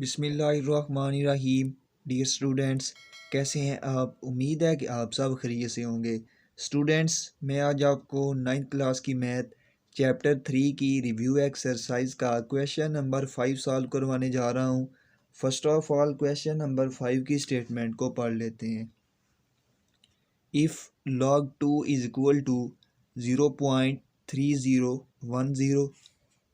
बिस्मिल्लाहिर्रहमानिर्रहीम। Dear students, कैसे हैं आप? उम्मीद है कि आप सब खैरियत से होंगे। स्टूडेंट्स, मैं आज आपको 9th क्लास की मैथ चैप्टर 3 की रिव्यू एक्सरसाइज का क्वेश्चन नंबर 5 सॉल्व करवाने जा रहा हूं। First of all question number 5 की स्टेटमेंट को पढ़ लेते हैं। If log 2 is equal to 0.3010,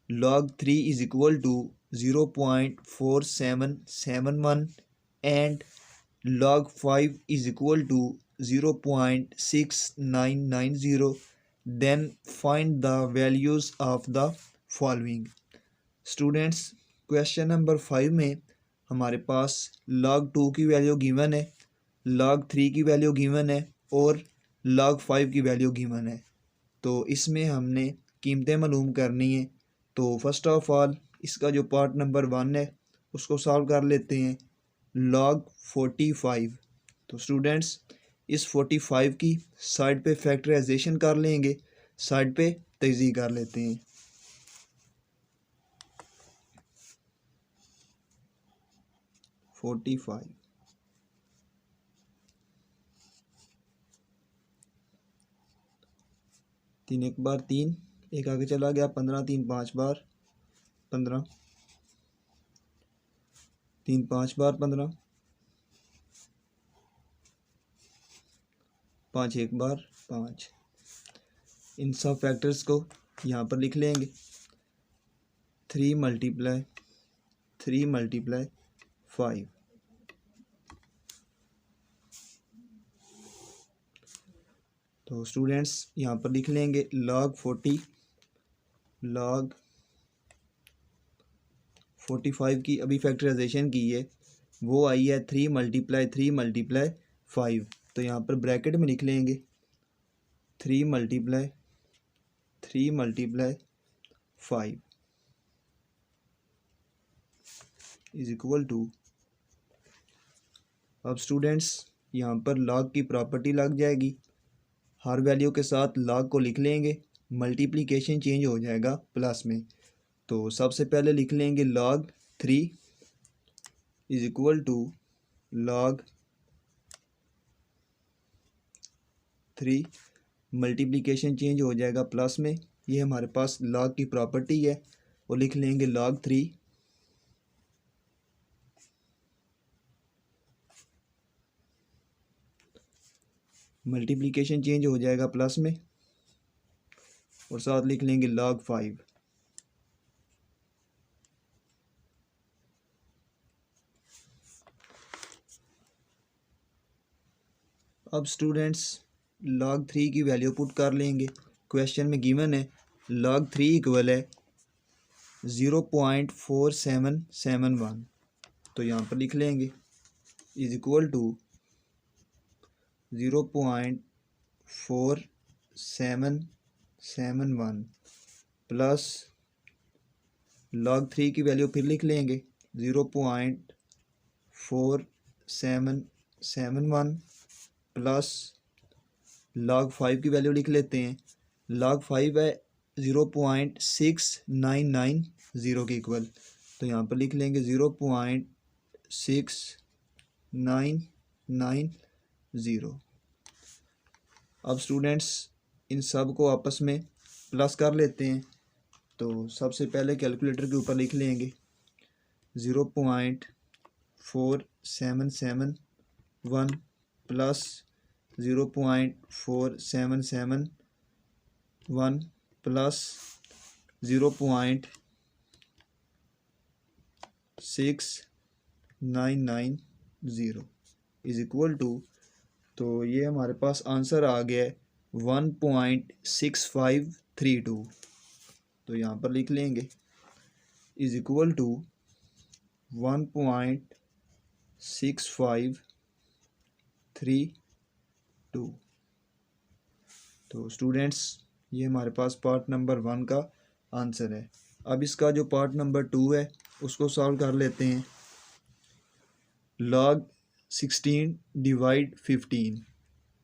log 3 is equal to 0.4771 and log 5 is equal to 0.6990, then find the values of the following। Students, question number 5 में हमारे पास log 2 की value given है, log 3 की वैल्यू गिवन है और log 5 की value given है। तो इसमें हमने कीमतें मालूम करनी है। तो फर्स्ट ऑफ ऑल इसका जो पार्ट नंबर 1 है उसको सॉल्व कर लेते हैं। log 45। तो स्टूडेंट्स, इस 45 की साइड पे फैक्टराइजेशन कर लेंगे, साइड पे तजज़ीह कर लेते हैं। फोर्टी फाइव तीन एक बार 3 एक आगे चला गया, 15 3 5 बार 15, 3 5 बार 15, 5 एक बार 5। इन सब फैक्टर्स को यहाँ पर लिख लेंगे। 3 मल्टीप्लाई 5। तो स्टूडेंट्स यहाँ पर लिख लेंगे log 45 की अभी फैक्टराइजेशन की है, वो आई है 3 मल्टीप्लाई 5। तो यहाँ पर ब्रैकेट में लिख लेंगे 3 मल्टीप्लाई 5 इज इक्वल टू। अब स्टूडेंट्स यहाँ पर log की प्रॉपर्टी लग जाएगी, हर वैल्यू के साथ log को लिख लेंगे, मल्टीप्लिकेशन चेंज हो जाएगा प्लस में। तो सबसे पहले लिख लेंगे log 3 is equal to log 3, multiplication change हो जाएगा प्लस में। ये हमारे पास log की प्रॉपर्टी है, वो लिख लेंगे log 3 मल्टीप्लिकेशन चेंज हो जाएगा प्लस में और साथ लिख लेंगे log 5। अब स्टूडेंट्स log 3 की वैल्यू पुट कर लेंगे। क्वेश्चन में गिवन है log 3 इक्वल है 0.4771। तो यहाँ पर लिख लेंगे is equal to 0.4771 plus log 3 की वैल्यू फिर लिख लेंगे 0.4771 प्लस log 5 की वैल्यू लिख लेते हैं। log 5 है 0.6990 के इक्वल। तो यहाँ पर लिख लेंगे 0.6990। अब स्टूडेंट्स इन सब को आपस में प्लस कर लेते हैं। तो सबसे पहले कैलकुलेटर के ऊपर लिख लेंगे 0.4771 plus 0.4771 plus 0.6990 is equal to. तो ये हमारे पास आंसर आ गया है 1.6532। तो यहाँ पर लिख लेंगे इज इक्वल टू 1.6532। तो स्टूडेंट्स ये हमारे पास पार्ट नंबर 1 का आंसर है। अब इसका जो पार्ट नंबर 2 है उसको सॉल्व कर लेते हैं। log 16 divide 15।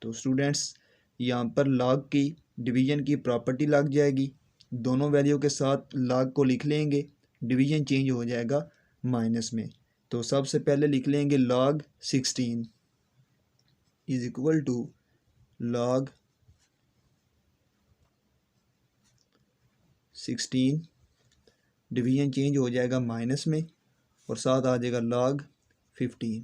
तो स्टूडेंट्स यहाँ पर log की डिवीज़न की प्रॉपर्टी लग जाएगी, दोनों वैल्यू के साथ log को लिख लेंगे, डिवीज़न चेंज हो जाएगा माइनस में। तो सबसे पहले लिख लेंगे log 16 is equal to log 16, division change हो जाएगा माइनस में और साथ आ जाएगा log 15।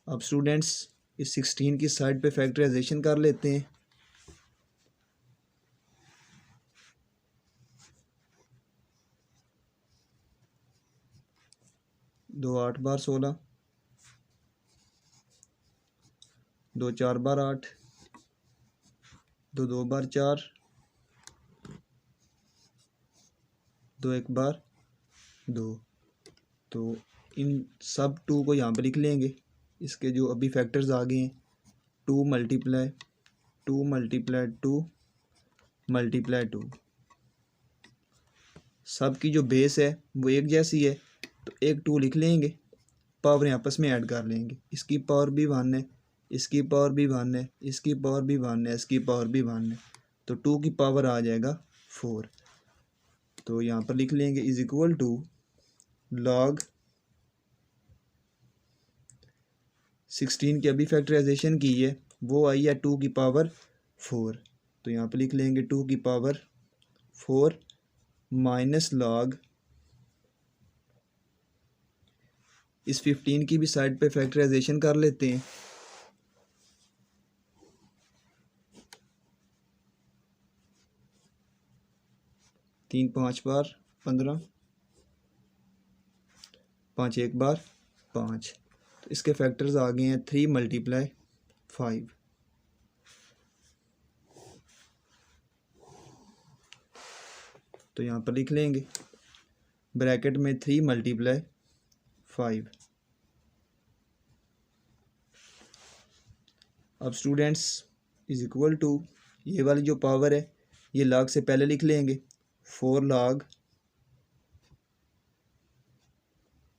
अब स्टूडेंट्स इस 16 की साइड पे फैक्टराइजेशन कर लेते हैं। दो 8 बार 16, दो 4 बार 8, दो 2 बार 4, दो 1 बार 2। तो इन सब 2 को यहाँ पे लिख लेंगे। इसके जो अभी फैक्टर्स आ गए हैं 2 मल्टीप्लाई 2 मल्टीप्लाई 2 मल्टीप्लाई 2, सब की जो बेस है वो एक जैसी है तो एक 2 लिख लेंगे, पावर आपस में ऐड कर लेंगे। इसकी पावर भी 1 है, इसकी पावर भी 1 है, इसकी पावर भी 1 है, इसकी पावर भी 1 है, तो 2 की पावर आ जाएगा 4। तो यहाँ पर लिख लेंगे इज इक्वल टू log 16 की अभी फैक्टराइजेशन की है वो आई है 2 की पावर 4। तो यहाँ पर लिख लेंगे 2 की पावर 4 माइनस log इस 15 की भी साइड पे फैक्टराइजेशन कर लेते हैं। तीन 5 बार 15, 5 1 बार 5, तो इसके फैक्टर्स आ गए हैं 3 मल्टीप्लाई 5। तो यहाँ पर लिख लेंगे ब्रैकेट में 3 मल्टीप्लाई 5। अब स्टूडेंट्स इज इक्वल टू ये वाली जो पावर है ये log से पहले लिख लेंगे 4 log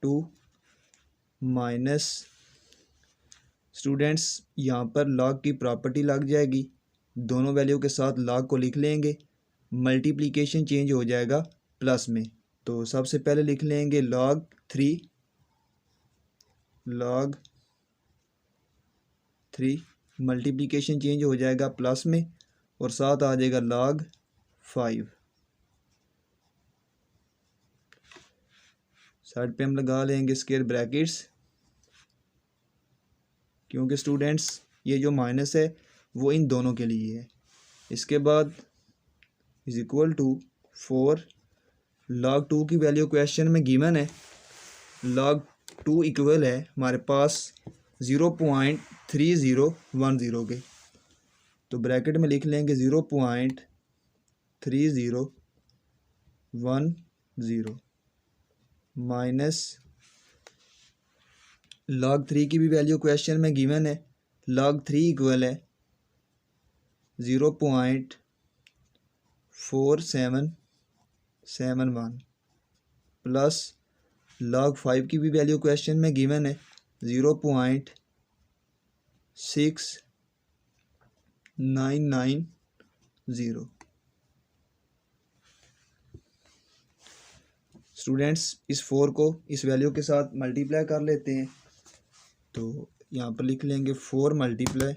2 माइनस स्टूडेंट्स यहाँ पर log की प्रॉपर्टी लग जाएगी, दोनों वैल्यू के साथ log को लिख लेंगे, मल्टीप्लिकेशन चेंज हो जाएगा प्लस में। तो सबसे पहले लिख लेंगे log 3 मल्टीप्लिकेशन चेंज हो जाएगा प्लस में और साथ आ जाएगा log 5। साइड पे हम लगा लेंगे स्क्वायर ब्रैकेट्स, क्योंकि स्टूडेंट्स ये जो माइनस है वो इन दोनों के लिए है। इसके बाद इज इक्वल टू 4 log 2 की वैल्यू क्वेश्चन में गिवन है, log 2 इक्वल है हमारे पास 0.3010 के, तो ब्रैकेट में लिख लेंगे 0.3010 माइनस log 3 की भी वैल्यू क्वेश्चन में गिवन है, log 3 इक्वल है 0.4771 प्लस log 5 की भी वैल्यू क्वेश्चन में गिवन है 0.6990। स्टूडेंट्स इस 4 को इस वैल्यू के साथ मल्टीप्लाई कर लेते हैं। तो यहाँ पर लिख लेंगे 4 मल्टीप्लाई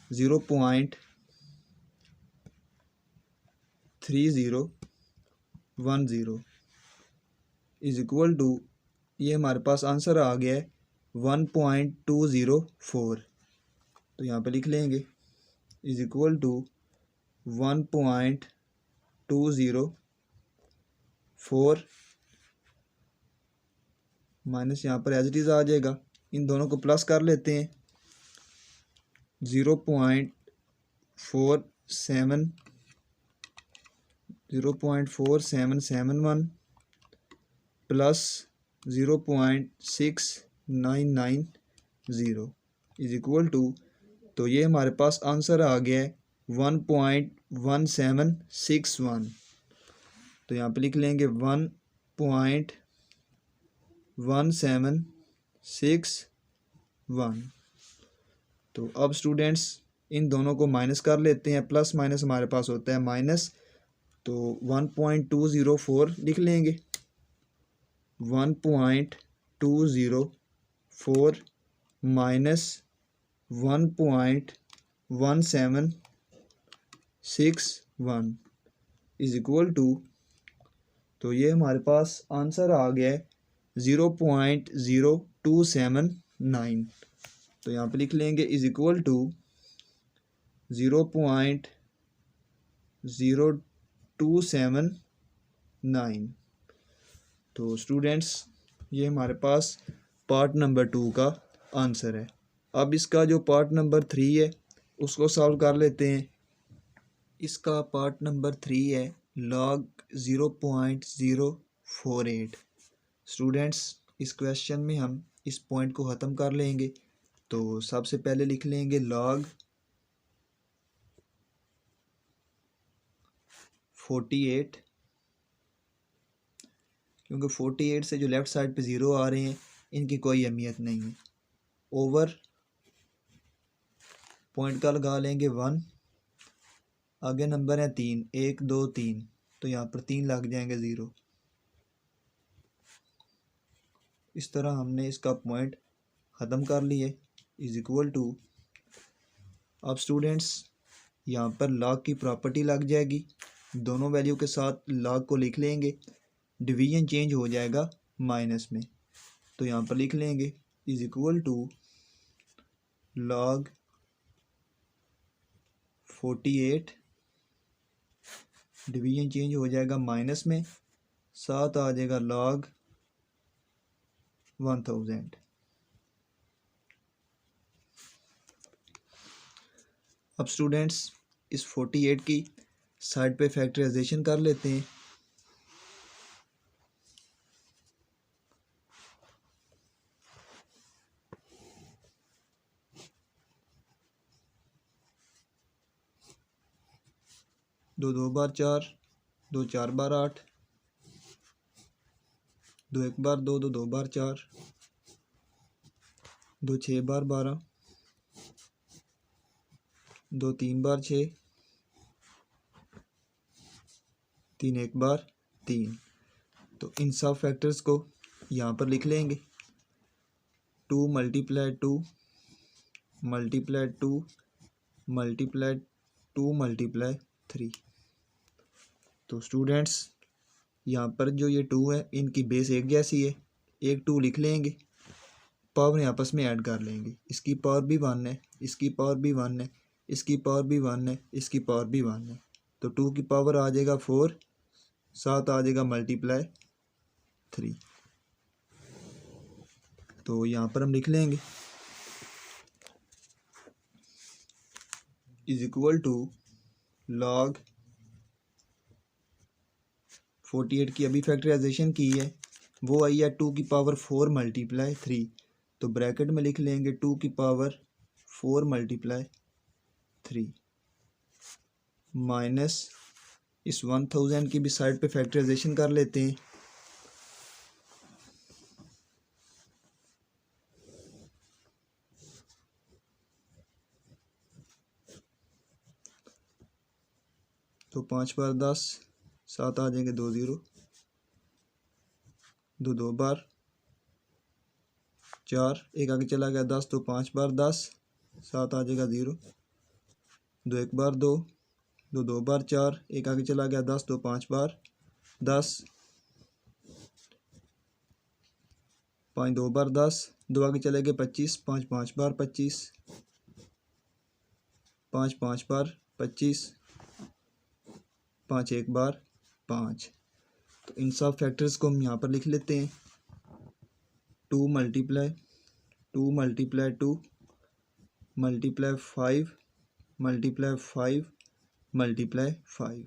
0.3010 इज इक्वल टू ये हमारे पास आंसर आ गया है 1.204। तो यहाँ पे लिख लेंगे इज इक्वल टू 1.204 माइनस यहाँ पर एज इट इज़ आ जाएगा, इन दोनों को प्लस कर लेते हैं 0.4771 प्लस 0.6990 इज इक्वल टू, तो ये हमारे पास आंसर आ गया है 1.1761। तो यहाँ पे लिख लेंगे 1.1761। तो अब स्टूडेंट्स इन दोनों को माइनस कर लेते हैं, प्लस माइनस हमारे पास होता है माइनस, तो 1.204 लिख लेंगे। 1.204 माइनस 1.1761 इज इक्वल टू, तो ये हमारे पास आंसर आ गया है 0.0279। तो यहाँ पे लिख लेंगे इज इक्वल टू 0.0279। तो स्टूडेंट्स ये हमारे पास पार्ट नंबर 2 का आंसर है। अब इसका जो पार्ट नंबर 3 है उसको सॉल्व कर लेते हैं। इसका पार्ट नंबर 3 है log 0.048। स्टूडेंट्स इस क्वेश्चन में हम इस पॉइंट को ख़त्म कर लेंगे। तो सबसे पहले लिख लेंगे log 48, क्योंकि 48 से जो लेफ़्ट साइड पे ज़ीरो आ रहे हैं इनकी कोई अहमियत नहीं है। ओवर पॉइंट का लगा लेंगे 1, आगे नंबर है 3, 1 2 3, तो यहाँ पर 3 लग जाएंगे 0। इस तरह हमने इसका पॉइंट ख़त्म कर लिए इज इक्वल टू। अब स्टूडेंट्स यहाँ पर लॉग की प्रॉपर्टी लग जाएगी, दोनों वैल्यू के साथ लॉग को लिख लेंगे, डिवीजन चेंज हो जाएगा माइनस में। तो यहाँ पर लिख लेंगे is equal to log 48, division change हो जाएगा माइनस में, साथ आ जाएगा log 1000। अब स्टूडेंट्स इस 48 की साइड पे फैक्टराइजेशन कर लेते हैं। दो 2 बार 4, 2 4 बार 8, 2 1 बार 2, 2 2 बार 4, 2 6 बार 12, 2 3 बार 6, 3 1 बार 3। तो इन सब फैक्टर्स को यहाँ पर लिख लेंगे। 2 मल्टीप्लाई 2 मल्टीप्लाई 2 मल्टीप्लाई 2 मल्टीप्लाई 3। तो स्टूडेंट्स यहाँ पर जो ये 2 है इनकी बेस एक जैसी है, एक 2 लिख लेंगे, पावर आपस में ऐड कर लेंगे। इसकी पावर भी 1 है, इसकी पावर भी 1 है, इसकी पावर भी 1 है, इसकी पावर भी 1 है। तो 2 की पावर आ जाएगा 4, साथ आ जाएगा मल्टीप्लाई 3। तो यहाँ पर हम लिख लेंगे इज इक्वल टू log 48 की अभी फैक्टराइजेशन की है, वो आई है 2 की पावर 4 मल्टीप्लाई 3। तो ब्रैकेट में लिख लेंगे 2 की पावर 4 मल्टीप्लाई 3 माइनस इस 1000 की भी साइड पे फैक्टराइजेशन कर लेते हैं। तो 5 बार 10, साथ आ जाएंगे 2 0, 2 2 बार 4, एक आगे चला गया 10, तो 5 बार 10, साथ आ जाएगा 0, 2 1 बार 2, 2 2 बार 4, एक आगे चला गया 10, तो 5 बार 10, 5 2 बार 10, 2 आगे चले गए 25, 5 5 बार 25, 5 5 बार 25, 5 1 बार 5। तो इन सब फैक्टर्स को हम यहाँ पर लिख लेते हैं। 2 multiply 2 multiply 2 multiply 5 multiply 5 multiply 5।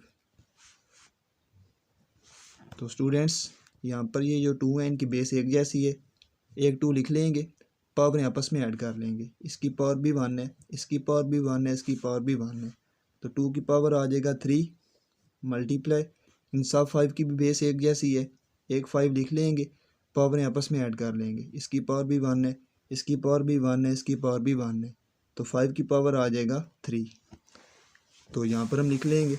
तो स्टूडेंट्स यहाँ पर ये जो 2 है इनकी बेस एक जैसी है, एक 2 लिख लेंगे, पावर आपस में ऐड कर लेंगे। इसकी पावर भी 1 है, इसकी पावर भी 1 है, इसकी पावर भी 1 है। तो 2 की पावर आ जाएगा 3 मल्टीप्लाई, इन सब 5 की भी बेस एक जैसी है, एक 5 लिख लेंगे, पावर आपस में ऐड कर लेंगे। इसकी पावर भी 1 है, इसकी पावर भी 1 है, इसकी पावर भी 1 है। तो 5 की पावर आ जाएगा 3। तो यहाँ पर हम लिख लेंगे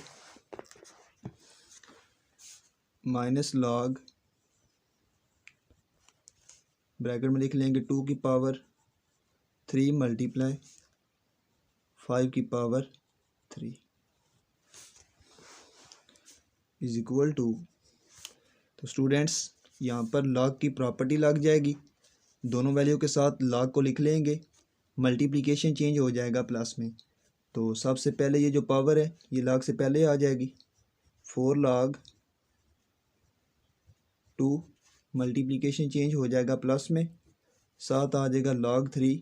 माइनस लॉग, ब्रैकेट में लिख लेंगे 2 की पावर 3 मल्टीप्लाई 5 की पावर 3 इज इक्वल टू। तो स्टूडेंट्स यहाँ पर लॉग की प्रॉपर्टी लग जाएगी, दोनों वैल्यू के साथ लॉग को लिख लेंगे, मल्टीप्लिकेशन चेंज हो जाएगा प्लस में। तो सबसे पहले ये जो पावर है ये लॉग से पहले आ जाएगी, 4 log 2 मल्टीप्लिकेशन चेंज हो जाएगा प्लस में, साथ आ जाएगा log 3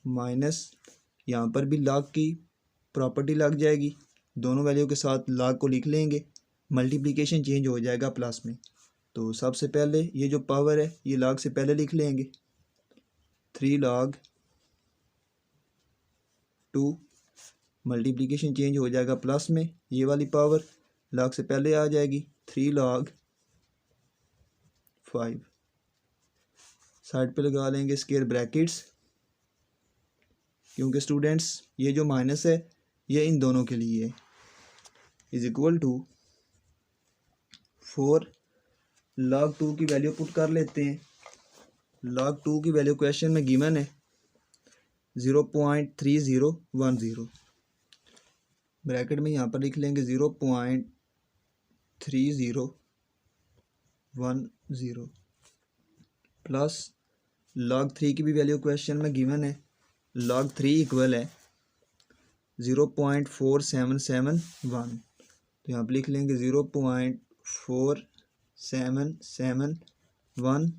माइनस, यहाँ पर भी लॉग की प्रॉपर्टी लग जाएगी, दोनों वैल्यू के साथ लॉग को लिख लेंगे, मल्टीप्लिकेशन चेंज हो जाएगा प्लस में। तो सबसे पहले ये जो पावर है ये लॉग से पहले लिख लेंगे, 3 log 2 मल्टीप्लिकेशन चेंज हो जाएगा प्लस में, ये वाली पावर लॉग से पहले आ जाएगी, 3 log 5। साइड पे लगा लेंगे स्क्वायर ब्रैकेट्स, क्योंकि स्टूडेंट्स ये जो माइनस है ये इन दोनों के लिए है, इज इक्वल टू 4 log 2 की वैल्यू पुट कर लेते हैं। log 2 की वैल्यू क्वेश्चन में गिवन है 0.3010, ब्रैकेट में यहाँ पर लिख लेंगे 0.3010 प्लस log 3 की भी वैल्यू क्वेश्चन में गिवन है, log 3 इक्वल है 0.4771। तो यहाँ पर लिख लेंगे 0.4771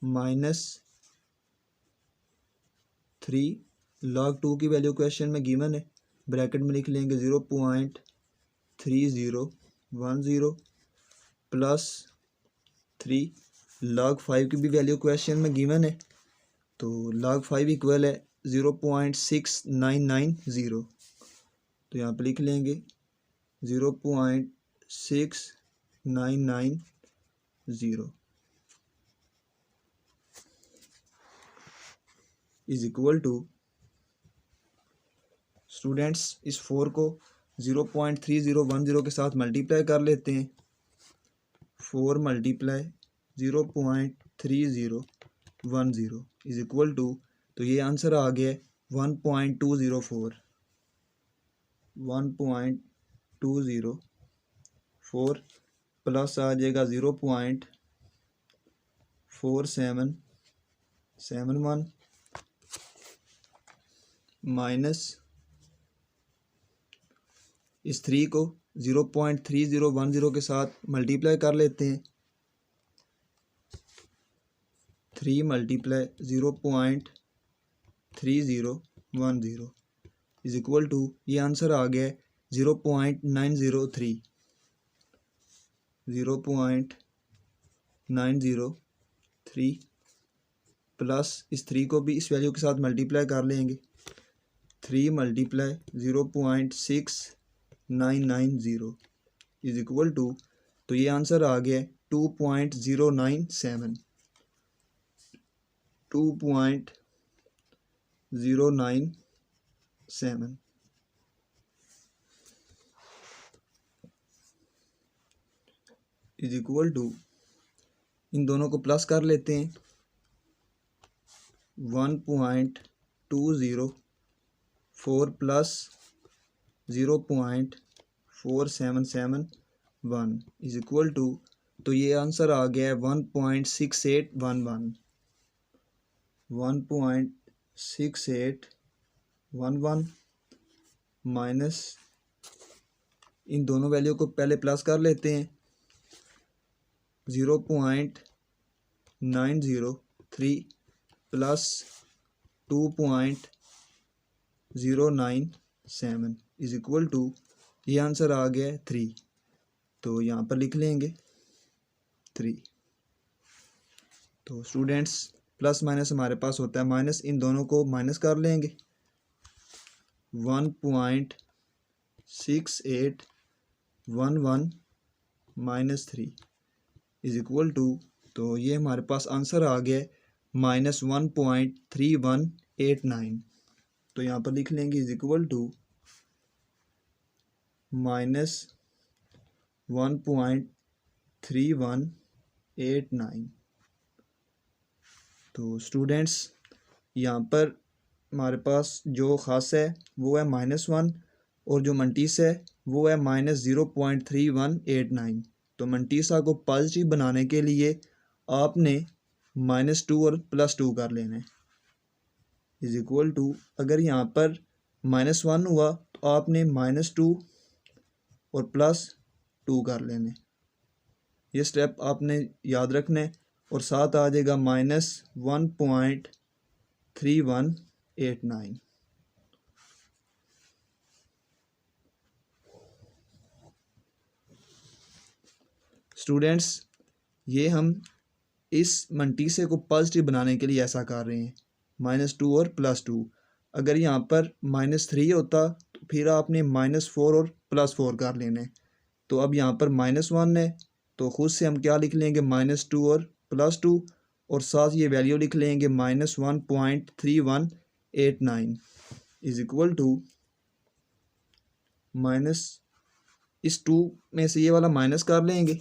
माइनस 3, log 2 की वैल्यू क्वेश्चन में गिवन है, ब्रैकेट में लिख लेंगे 0.3010 प्लस 3, log 5 की भी वैल्यू क्वेश्चन में गिवन है, तो log 5 इक्वल है 0.6990। तो यहाँ पे लिख लेंगे 0.6990 इज इक्वल टू। स्टूडेंट्स इस 4 को 0.3010 के साथ मल्टीप्लाई कर लेते हैं, 4 मल्टीप्लाई 0.3010 इज इक्वल टू, तो ये आंसर आ गया 1.204 प्लस आ जाएगा 0.4771 माइनस इस 3 को 0.3010 के साथ मल्टीप्लाई कर लेते हैं, 3 मल्टीप्लाई 0.3010 इज इक्वल टू, ये आंसर आ गया 0.903 प्लस इस 3 को भी इस वैल्यू के साथ मल्टीप्लाई कर लेंगे, 3 मल्टीप्लाई 0.6990 इज इक्वल टू, तो ये आंसर आ गया 2.097 इज इक्वल टू, इन दोनों को प्लस कर लेते हैं, 1.204 प्लस 0.4771 इज इक्वल टू, तो ये आंसर आ गया है 1.6811 माइनस इन दोनों वैल्यू को पहले प्लस कर लेते हैं, 0.903 प्लस 2.097 इज इक्वल टू, ये आंसर आ गया 3। तो यहाँ पर लिख लेंगे 3। तो स्टूडेंट्स प्लस माइनस हमारे पास होता है माइनस, इन दोनों को माइनस कर लेंगे, 1.6811 माइनस 3 इज इक्वल टू, तो ये हमारे पास आंसर आ गया -1.3189। तो यहाँ पर लिख लेंगे इज इक्वल टू -1.3189। तो स्टूडेंट्स यहाँ पर हमारे पास जो ख़ास है वो है -1 और जो मंटीसा है वो है -0.3189। तो मंटीसा को पॉजिटिव बनाने के लिए आपने -2 और +2 कर लेना है इज इक्वल टू, अगर यहाँ पर -1 हुआ तो आपने -2 और +2 कर लेने। ये स्टेप आपने याद रखना है और साथ आ जाएगा -1.3189। स्टूडेंट्स ये हम इस मंटीसे को पॉजिटिव बनाने के लिए ऐसा कर रहे हैं, -2 और +2। अगर यहाँ पर -3 होता तो फिर आपने -4 और +4 कर लेने। तो अब यहाँ पर -1 है तो खुद से हम क्या लिख लेंगे, -2 और +2 और साथ ये वैल्यू लिख लेंगे -1.3189 इज इक्वल टू माइनस, इस 2 में से ये वाला माइनस कर लेंगे,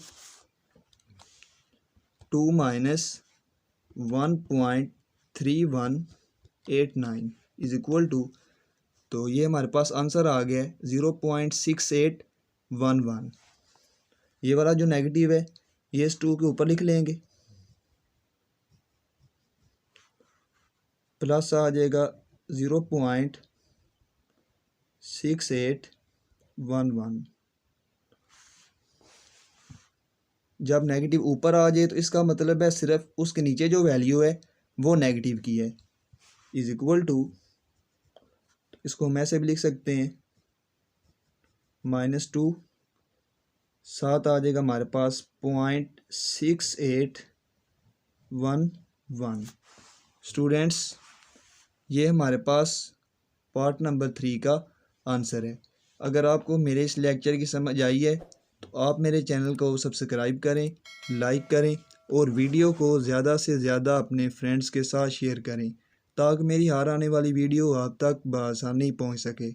2 - 1.3189 इज इक्वल टू, तो ये हमारे पास आंसर आ गया है 0.6811। ये वाला जो नेगेटिव है ये इस 2 के ऊपर लिख लेंगे, प्लस आ जाएगा 0.6811। जब नेगेटिव ऊपर आ जाए तो इसका मतलब है सिर्फ उसके नीचे जो वैल्यू है वो नेगेटिव की है इज इक्वल टू, इसको हम ऐसे भी लिख सकते हैं -2, साथ आ जाएगा हमारे पास 0.6811। स्टूडेंट्स ये हमारे पास पार्ट नंबर 3 का आंसर है। अगर आपको मेरे इस लेक्चर की समझ आई है तो आप मेरे चैनल को सब्सक्राइब करें, लाइक करें और वीडियो को ज़्यादा से ज़्यादा अपने फ्रेंड्स के साथ शेयर करें ताकि मेरी हर आने वाली वीडियो आप तक बआसानी पहुंच सके।